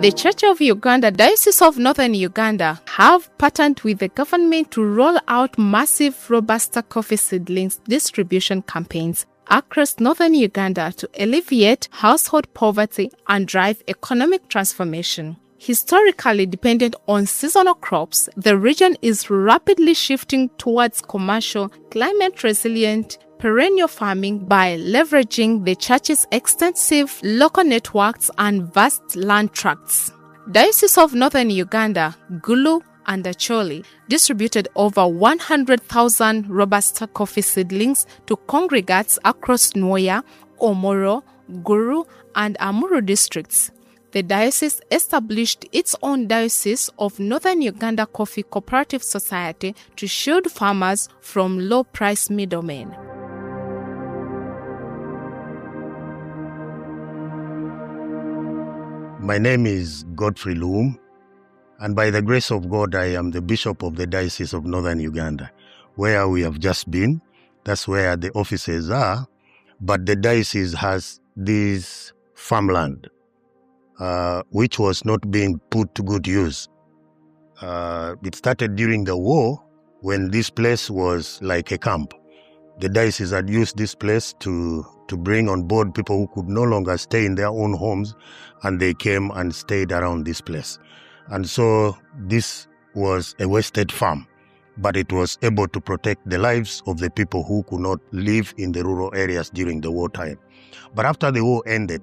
The Church of Uganda, Diocese of Northern Uganda, have partnered with the government to roll out massive Robusta coffee seedlings distribution campaigns across Northern Uganda to alleviate household poverty and drive economic transformation. Historically dependent on seasonal crops, the region is rapidly shifting towards commercial, climate-resilient, perennial farming by leveraging the church's extensive local networks and vast land tracts. Diocese of Northern Uganda, Gulu, and Acholi distributed over 100,000 Robusta coffee seedlings to congregates across Nwoya, Omoro, Guru, and Amuru districts. The diocese established its own Diocese of Northern Uganda Coffee Cooperative Society to shield farmers from low-price middlemen. My name is Godfrey Loom, and by the grace of God, I am the Bishop of the Diocese of Northern Uganda, where we have just been. That's where the offices are, but the diocese has this farmland, which was not being put to good use. It started during the war when this place was like a camp. The diocese had used this place to bring on board people who could no longer stay in their own homes, and they came and stayed around this place. And so this was a wasted farm, but it was able to protect the lives of the people who could not live in the rural areas during the wartime. But after the war ended,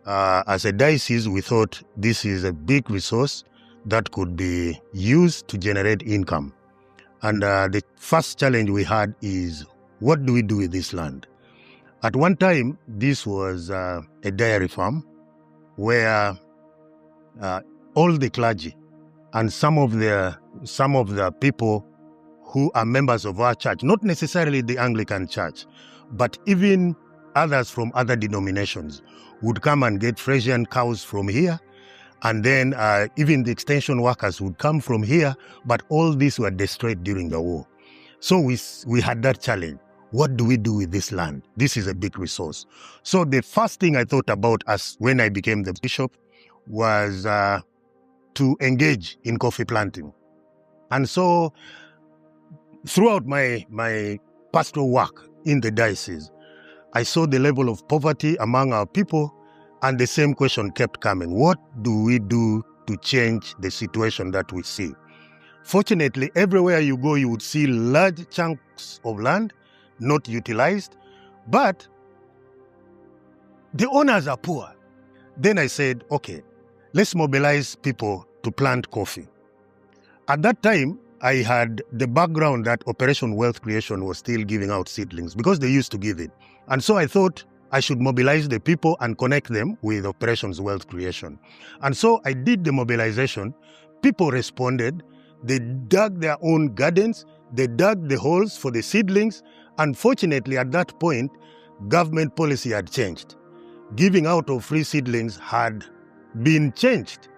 as a diocese, we thought this is a big resource that could be used to generate income. And the first challenge we had is, what do we do with this land? At one time, this was a dairy farm where all the clergy and some of the people who are members of our church, not necessarily the Anglican Church, but even others from other denominations, would come and get Frisian cows from here. And then even the extension workers would come from here, but all these were destroyed during the war. So we had that challenge. What do we do with this land? This is a big resource. So the first thing I thought about when I became the bishop was to engage in coffee planting. And so throughout my pastoral work in the diocese, I saw the level of poverty among our people, and the same question kept coming. What do we do to change the situation that we see? Fortunately, everywhere you go, you would see large chunks of land not utilized, but the owners are poor. Then I said, okay, let's mobilize people to plant coffee. At that time, I had the background that Operation Wealth Creation was still giving out seedlings because they used to give it. And so I thought I should mobilize the people and connect them with Operations Wealth Creation. And so I did the mobilization. People responded. They dug their own gardens. They dug the holes for the seedlings. Unfortunately, at that point, government policy had changed. Giving out of free seedlings had been changed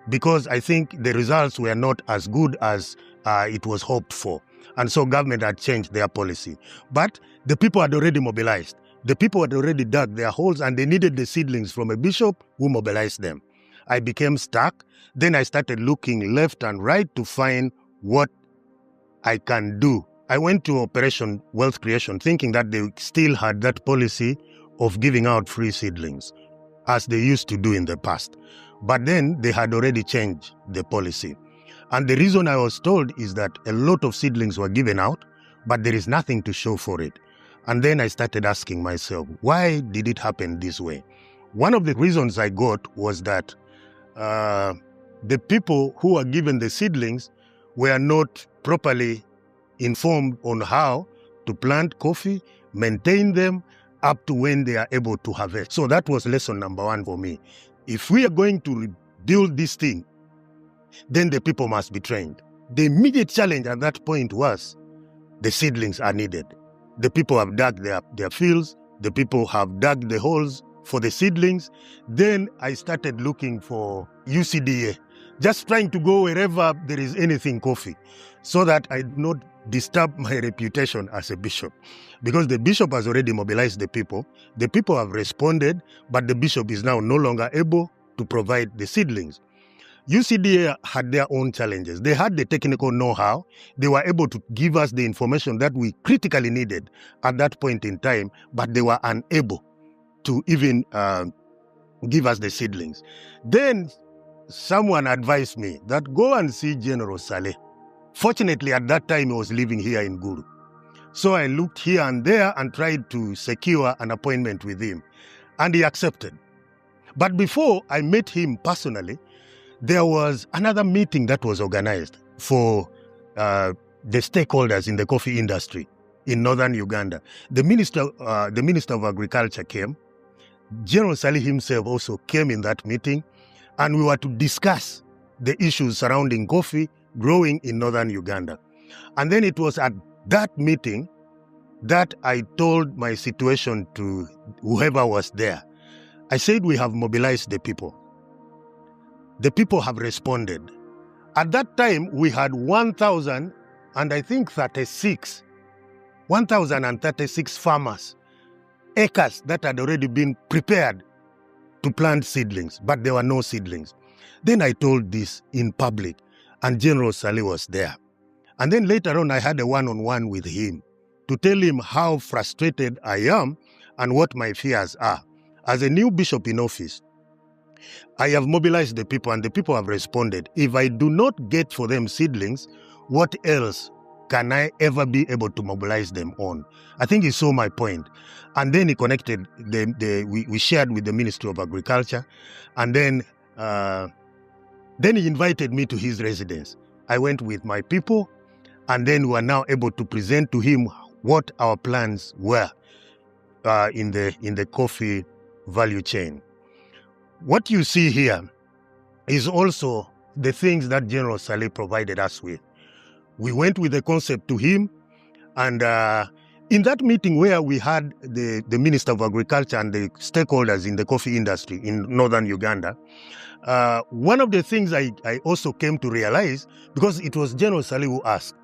because I think the results were not as good as it was hoped for. And so government had changed their policy. But the people had already mobilized. The people had already dug their holes, and they needed the seedlings from a bishop who mobilized them. I became stuck. Then I started looking left and right to find what I can do. I went to Operation Wealth Creation thinking that they still had that policy of giving out free seedlings as they used to do in the past. But then they had already changed the policy. And the reason I was told is that a lot of seedlings were given out, but there is nothing to show for it. And then I started asking myself, why did it happen this way? One of the reasons I got was that the people who were given the seedlings were not properly informed on how to plant coffee, maintain them up to when they are able to harvest. So that was lesson number one for me. If we are going to rebuild this thing, then the people must be trained. The immediate challenge at that point was the seedlings are needed. The people have dug their fields. The people have dug the holes for the seedlings. Then I started looking for UCDA, just trying to go wherever there is anything coffee, so that I do not disturb my reputation as a bishop. Because the bishop has already mobilized the people have responded, but the bishop is now no longer able to provide the seedlings. UCDA had their own challenges. They had the technical know-how. They were able to give us the information that we critically needed at that point in time, but they were unable to even give us the seedlings. Then someone advised me that go and see General Saleh. Fortunately, at that time, he was living here in Gulu. So I looked here and there and tried to secure an appointment with him, and he accepted. But before I met him personally, there was another meeting that was organized for the stakeholders in the coffee industry in northern Uganda. The Minister of Agriculture came. General Saleh himself also came in that meeting, and we were to discuss the issues surrounding coffee growing in northern Uganda. And then it was at that meeting that I told my situation to whoever was there. I said, we have mobilized the people. The people have responded. At that time, we had 1,036 farmers, acres that had already been prepared to plant seedlings, but there were no seedlings. Then I told this in public, and General Saleh was there. And then later on, I had a one-on-one with him to tell him how frustrated I am and what my fears are. As a new bishop in office, I have mobilized the people, and the people have responded. If I do not get for them seedlings, what else can I ever be able to mobilize them on? I think he saw my point. And then he connected, we shared with the Ministry of Agriculture, and then he invited me to his residence. I went with my people, and then we are now able to present to him what our plans were in the coffee value chain. What you see here is also the things that General Saleh provided us with. We went with the concept to him, and in that meeting where we had the Minister of Agriculture and the stakeholders in the coffee industry in northern Uganda, one of the things I also came to realize, because it was General Saleh who asked,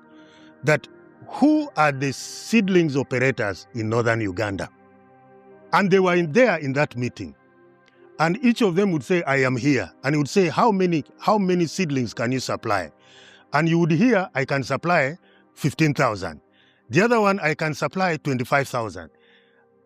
that who are the seedlings operators in northern Uganda? And they were there in that meeting. And each of them would say, I am here. And he would say, how many seedlings can you supply? And you would hear, I can supply 15,000. The other one, I can supply 25,000.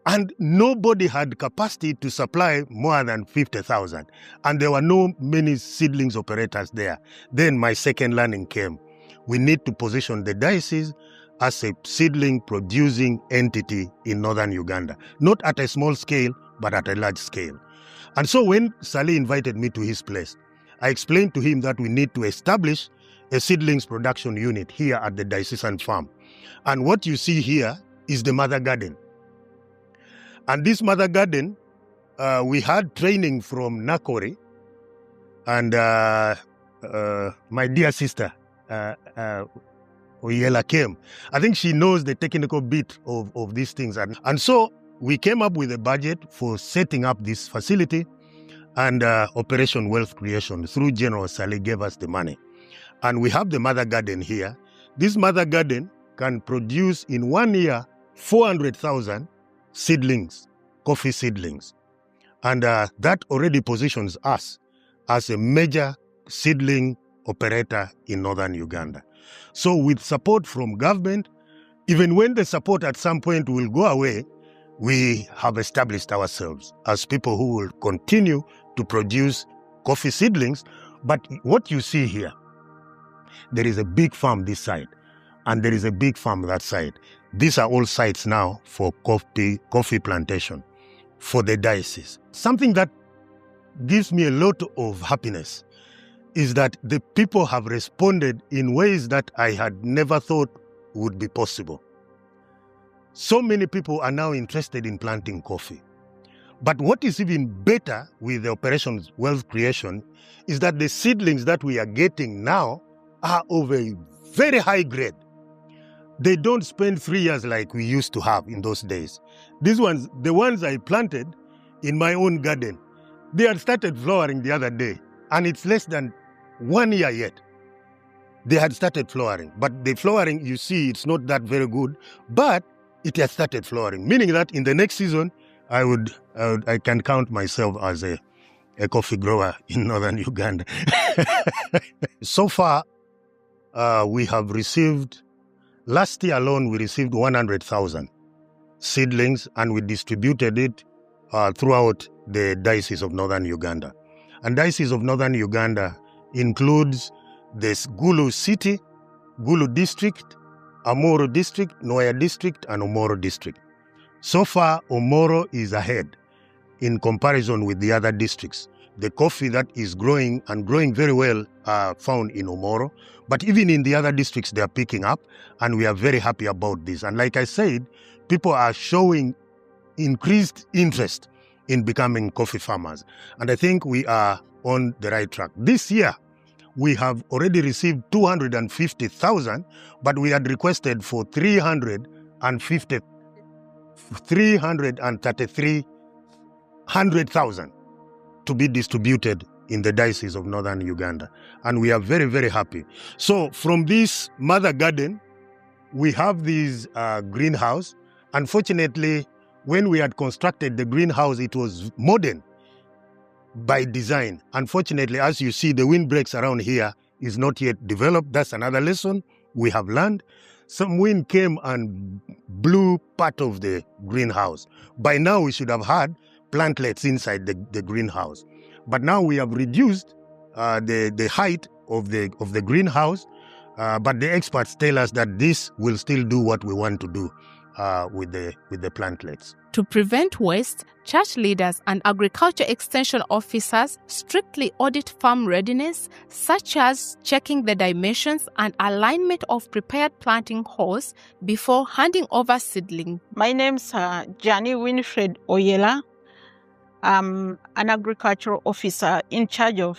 And nobody had capacity to supply more than 50,000. And there were no many seedlings operators there. Then my second learning came. We need to position the diocese as a seedling producing entity in northern Uganda. Not at a small scale, but at a large scale. And so when Saleh invited me to his place, I explained to him that we need to establish a seedlings production unit here at the diocesan farm. And what you see here is the mother garden. And this mother garden, we had training from Nakori, and my dear sister, Oyela came. I think she knows the technical bit of these things. And so we came up with a budget for setting up this facility, and Operation Wealth Creation through General Saleh gave us the money. And we have the mother garden here. This mother garden can produce in 1 year 400,000 seedlings, coffee seedlings. And that already positions us as a major seedling operator in northern Uganda. So with support from government, even when the support at some point will go away, we have established ourselves as people who will continue to produce coffee seedlings. But what you see here, there is a big farm this side, and there is a big farm that side. These are all sites now for coffee plantation for the diocese. Something that gives me a lot of happiness is that the people have responded in ways that I had never thought would be possible. So many people are now interested in planting coffee. But what is even better with the Operation Wealth Creation is that the seedlings that we are getting now are of a very high grade. They don't spend 3 years like we used to have in those days. These ones, the ones I planted in my own garden, they had started flowering the other day, and it's less than 1 year yet. They had started flowering, but the flowering, you see, it's not that very good, but it has started flowering, meaning that in the next season, I can count myself as a a coffee grower in northern Uganda. So far, we have received, last year alone, we received 100,000 seedlings, and we distributed it throughout the Diocese of Northern Uganda. And Diocese of Northern Uganda includes this Gulu City, Gulu District, Omoro District, Noya District, and Omoro District. So far, Omoro is ahead in comparison with the other districts. The coffee that is growing and growing very well are found in Omoro, but even in the other districts, they are picking up, and we are very happy about this. And like I said, people are showing increased interest in becoming coffee farmers. And I think we are on the right track. This year, we have already received 250,000, but we had requested for 333,000 to be distributed in the Diocese of Northern Uganda. And we are very, very happy. So from this mother garden, we have this greenhouse. Unfortunately, when we had constructed the greenhouse, it was modern by design. Unfortunately, as you see, the windbreaks around here is not yet developed. That's another lesson we have learned. Some wind came and blew part of the greenhouse. By now, we should have had plantlets inside the greenhouse. But now we have reduced the height of the greenhouse. But the experts tell us that this will still do what we want to do with the plantlets. To prevent waste, church leaders and agriculture extension officers strictly audit farm readiness, such as checking the dimensions and alignment of prepared planting holes before handing over seedling. My name's Jani Winfred Oyela. I'm an agricultural officer in charge of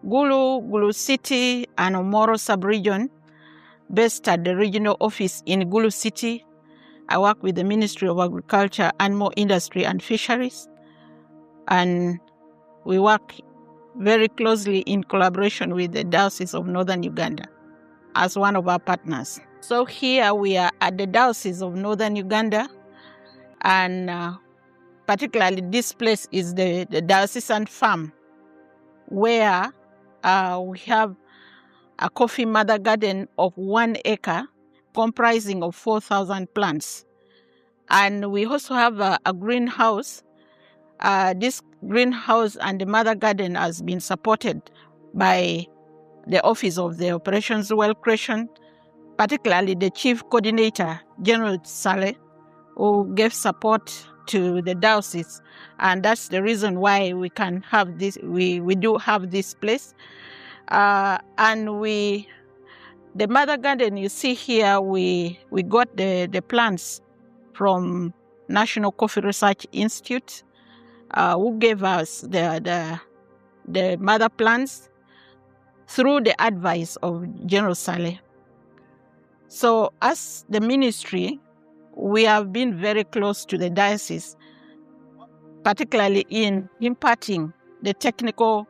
Gulu City and Omoro sub-region, based at the regional office in Gulu City. I work with the Ministry of Agriculture, Animal Industry and Fisheries, and we work very closely in collaboration with the Diocese of Northern Uganda as one of our partners. So here we are at the Diocese of Northern Uganda, and particularly this place is the diocesan farm, where we have a coffee mother garden of 1 acre comprising of 4,000 plants. And we also have a greenhouse. This greenhouse and the mother garden has been supported by the Office of the Operations Well Creation, particularly the Chief Coordinator, General Saleh, who gave support to the diocese. And that's the reason why we can have this, we do have this place. The mother garden you see here, we got the plants from National Coffee Research Institute, who gave us the mother plants through the advice of General Saleh. So as the ministry, we have been very close to the diocese, particularly in imparting the technical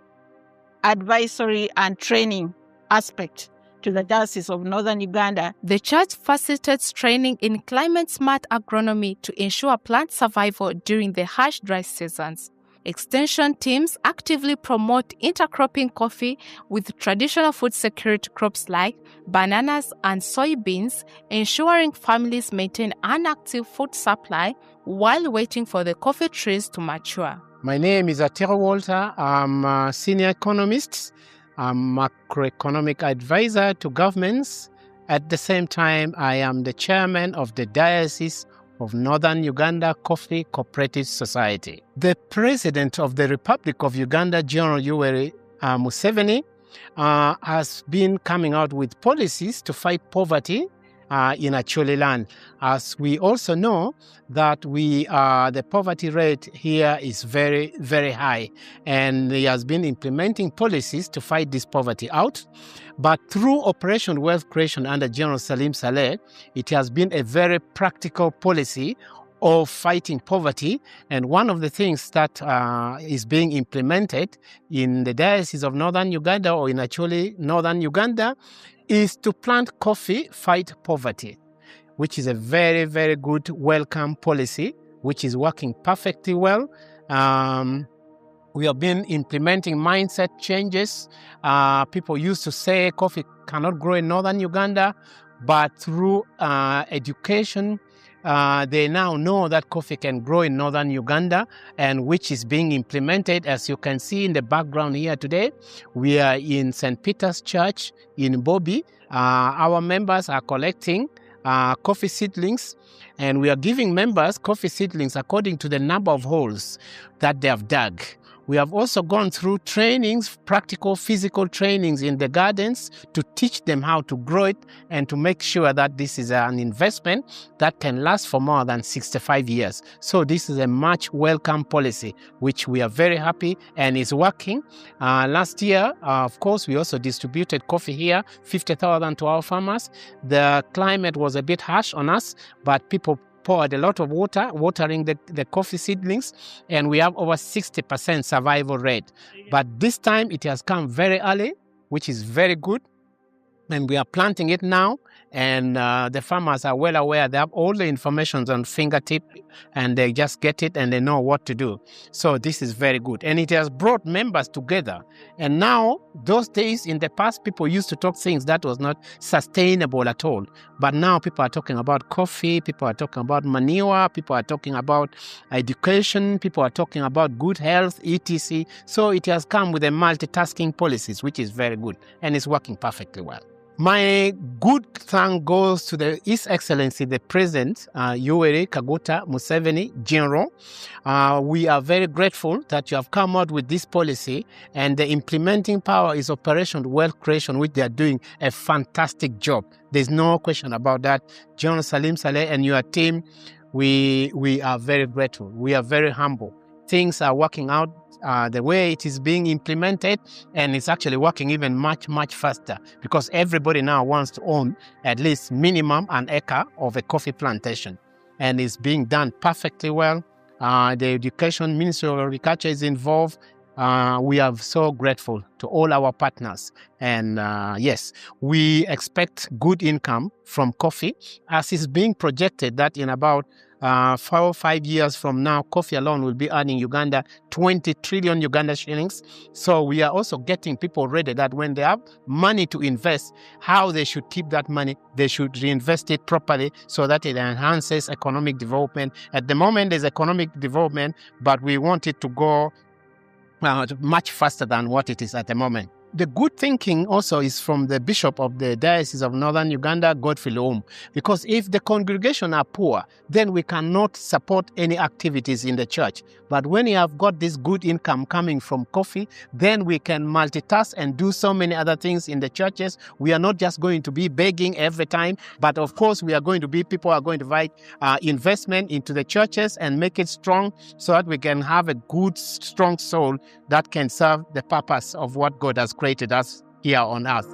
advisory and training aspect to the Diocese of Northern Uganda. The church facilitates training in climate-smart agronomy to ensure plant survival during the harsh dry seasons. Extension teams actively promote intercropping coffee with traditional food security crops like bananas and soybeans, ensuring families maintain an active food supply while waiting for the coffee trees to mature. My name is Atero Walter. I'm a senior economist. I'm a macroeconomic advisor to governments. At the same time, I am the chairman of the Diocese of Northern Uganda Coffee Cooperative Society. The President of the Republic of Uganda, General Yoweri Museveni, has been coming out with policies to fight poverty in Acholi land. As we also know that the poverty rate here is very, very high, and he has been implementing policies to fight this poverty out. But through Operation Wealth Creation under General Salim Saleh, it has been a very practical policy of fighting poverty. And one of the things that is being implemented in the Diocese of Northern Uganda, or in Acholi, Northern Uganda, is to plant coffee, fight poverty, which is a very, very good welcome policy, which is working perfectly well. We have been implementing mindset changes. People used to say coffee cannot grow in northern Uganda, but through education, they now know that coffee can grow in northern Uganda, and which is being implemented. As you can see in the background here today, we are in St. Peter's Church in Bobi. Our members are collecting coffee seedlings, and we are giving members coffee seedlings according to the number of holes that they have dug. We have also gone through trainings, practical physical trainings in the gardens to teach them how to grow it and to make sure that this is an investment that can last for more than 65 years. So this is a much welcome policy, which we are very happy and is working. Last year, of course, we also distributed coffee here, 50,000 to our farmers. The climate was a bit harsh on us, but people poured a lot of water, watering the coffee seedlings, and we have over 60% survival rate. But this time it has come very early, which is very good. And we are planting it now, and the farmers are well aware. They have all the information on fingertip, and they just get it and they know what to do. So this is very good. And it has brought members together. And now, those days in the past, people used to talk things that was not sustainable at all. But now people are talking about coffee, people are talking about manure, people are talking about education, people are talking about good health, etc. So it has come with a multitasking policies, which is very good, and it's working perfectly well. My good thank goes to His Excellency the President, Yoweri Kaguta Museveni, General. We are very grateful that you have come out with this policy, and the implementing power is Operation Wealth Creation, which they are doing a fantastic job. There's no question about that. General Salim Saleh and your team, we are very grateful. We are very humble. Things are working out the way it is being implemented, and it's actually working even much, much faster, because everybody now wants to own at least minimum an acre of a coffee plantation, and it's being done perfectly well. The Education Ministry of Agriculture is involved. We are so grateful to all our partners, and yes, we expect good income from coffee, as is being projected that in about 4 or 5 years from now, coffee alone will be earning Uganda 20 trillion Uganda shillings. So we are also getting people ready that when they have money to invest, how they should keep that money. They should reinvest it properly so that it enhances economic development. At the moment, there's economic development, but we want it to go much faster than what it is at the moment. The good thinking also is from the Bishop of the Diocese of Northern Uganda, Godfrey Loum, because if the congregation are poor, then we cannot support any activities in the church. But when you have got this good income coming from coffee, then we can multitask and do so many other things in the churches. We are not just going to be begging every time, but of course we are going to be, people are going to provide investment into the churches and make it strong so that we can have a good, strong soul that can serve the purpose of what God has created us here on earth.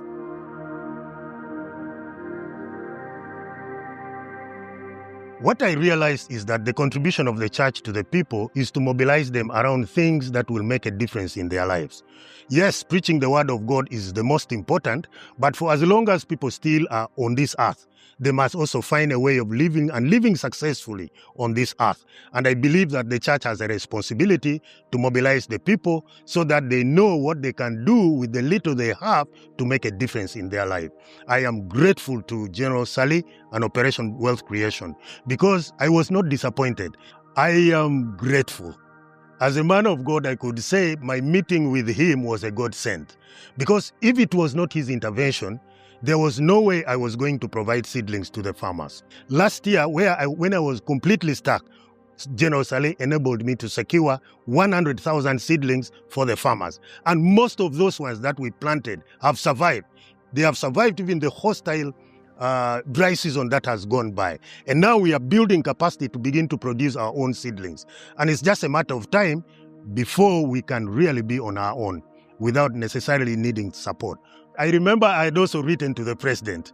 What I realized is that the contribution of the church to the people is to mobilize them around things that will make a difference in their lives. Yes, preaching the word of God is the most important, but for as long as people still are on this earth, they must also find a way of living and living successfully on this earth. And I believe that the church has a responsibility to mobilize the people so that they know what they can do with the little they have to make a difference in their life. I am grateful to General Sally and Operation Wealth Creation because I was not disappointed. I am grateful. As a man of God, I could say my meeting with him was a godsend, because if it was not his intervention, there was no way I was going to provide seedlings to the farmers. Last year, when I was completely stuck, General Saleh enabled me to secure 100,000 seedlings for the farmers. And most of those ones that we planted have survived. They have survived even the hostile dry season that has gone by. And now we are building capacity to begin to produce our own seedlings. And it's just a matter of time before we can really be on our own without necessarily needing support. I remember I had also written to the president,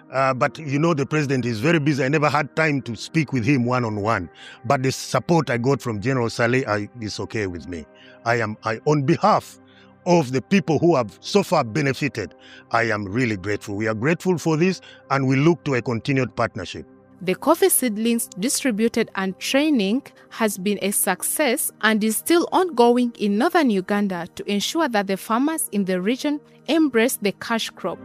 but you know the president is very busy. I never had time to speak with him one-on-one. But the support I got from General Saleh is okay with me. On behalf of the people who have so far benefited, I am really grateful. We are grateful for this, and we look to a continued partnership. The coffee seedlings distributed and training has been a success and is still ongoing in northern Uganda to ensure that the farmers in the region embrace the cash crop.